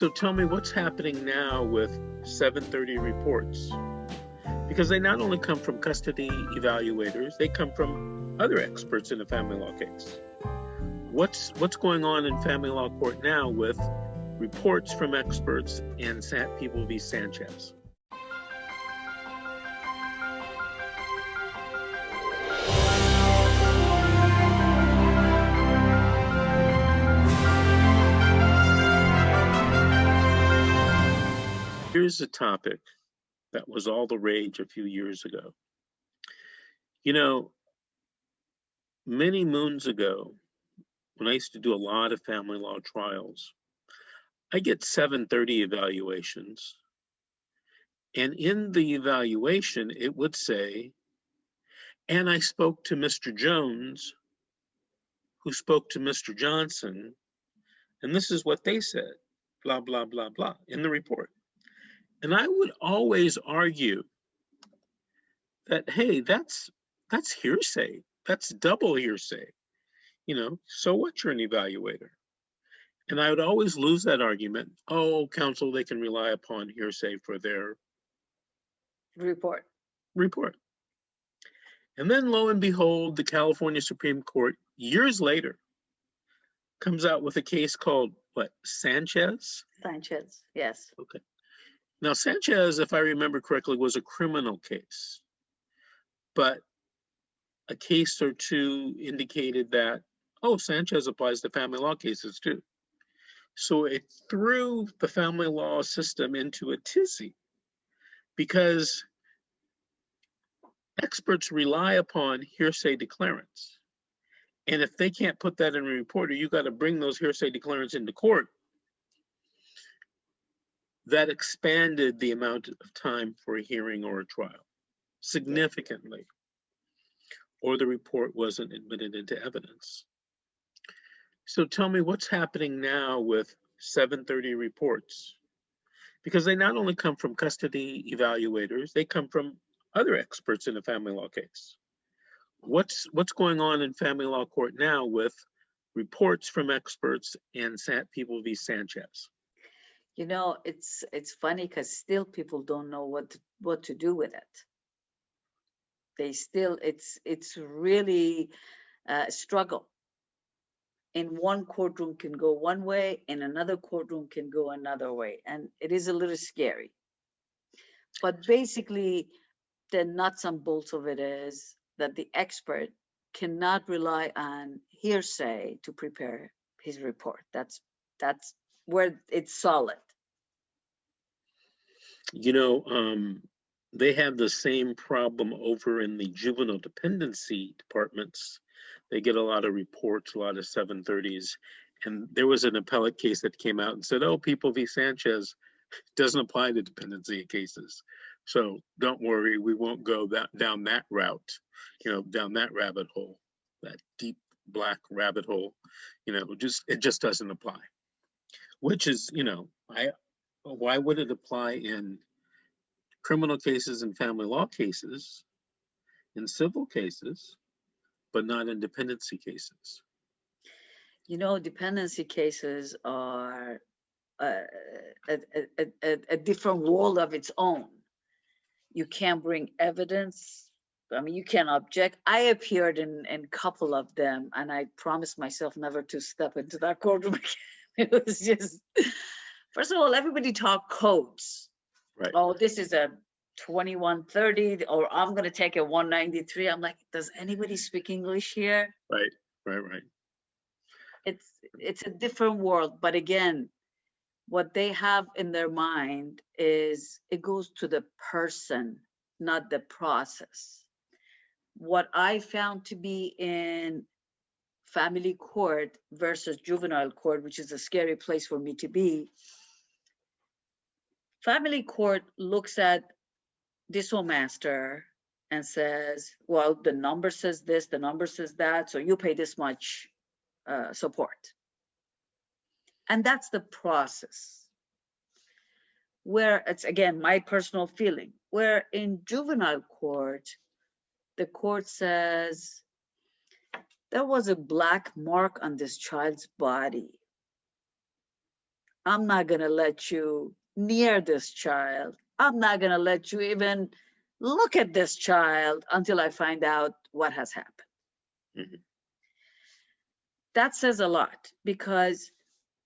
So tell me what's happening now with 730 reports? Because they not only come from custody evaluators, they come from other experts in a family law case. What's going on in family law court now with reports from experts and People v. Sanchez? Here's a topic that was all the rage a few years ago. You know, many moons ago, when I used to do a lot of family law trials, I get 730 evaluations. And in the evaluation, it would say, and I spoke to Mr. Jones, who spoke to Mr. Johnson, and this is what they said, blah, blah, blah, blah, in the report. And I would always argue that, hey, that's hearsay. That's double hearsay. So what, you're an evaluator? And I would always lose that argument. Oh, counsel, they can rely upon hearsay for their report. And then lo and behold, the California Supreme Court, years later, comes out with a case called what? Sanchez? Sanchez, yes. Okay. Now, Sanchez, if I remember correctly, was a criminal case. But a case or two indicated that, oh, Sanchez applies to family law cases too. So it threw the family law system into a tizzy because experts rely upon hearsay declarants. And if they can't put that in a report, or you got to bring those hearsay declarants into court, that expanded the amount of time for a hearing or a trial significantly, or the report wasn't admitted into evidence. So tell me what's happening now with 730 reports? Because they not only come from custody evaluators, they come from other experts in a family law case. What's going on in family law court now with reports from experts and People v. Sanchez? It's funny because still people don't know what to do with it. They still, it's really a struggle. In one courtroom can go one way, in another courtroom can go another way, and it is a little scary. But basically, the nuts and bolts of it is that the expert cannot rely on hearsay to prepare his report. That's where it's solid. They have the same problem over in the juvenile dependency departments. They get a lot of reports, a lot of 730s. And there was an appellate case that came out and said, oh, People v. Sanchez doesn't apply to dependency cases. So don't worry, we won't go down that route, down that rabbit hole, that deep black rabbit hole. It just doesn't apply. Which is, why would it apply in criminal cases and family law cases, in civil cases, but not in dependency cases? Dependency cases are a different world of its own. You can't bring evidence. I mean, you can't object. I appeared in a couple of them, and I promised myself never to step into that courtroom again. It was just, first of all, everybody talk codes. Right. Oh, this is a 2130, or I'm going to take a 193. I'm like, does anybody speak English here? Right. It's a different world. But again, what they have in their mind is it goes to the person, not the process. What I found to be in family court versus juvenile court, which is a scary place for me to be, family court looks at this master and says, well, the number says this, the number says that, so you pay this much support. And that's the process. Where it's, again, my personal feeling, where in juvenile court, the court says, there was a black mark on this child's body. I'm not going to let you near this child. I'm not going to let you even look at this child until I find out what has happened. Mhm. That says a lot, because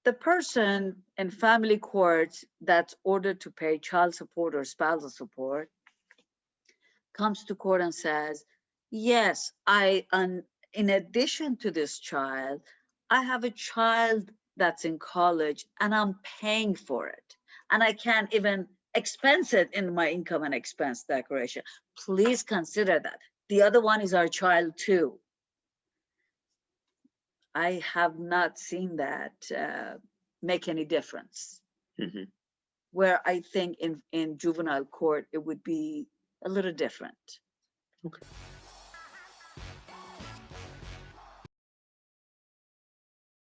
the person in family court that's ordered to pay child support or spousal support comes to court and says, yes, in addition to this child, I have a child that's in college and I'm paying for it. And I can't even expense it in my income and expense declaration. Please consider that. The other one is our child too. I have not seen that make any difference. Mhm. Where I think in juvenile court, it would be a little different. Okay.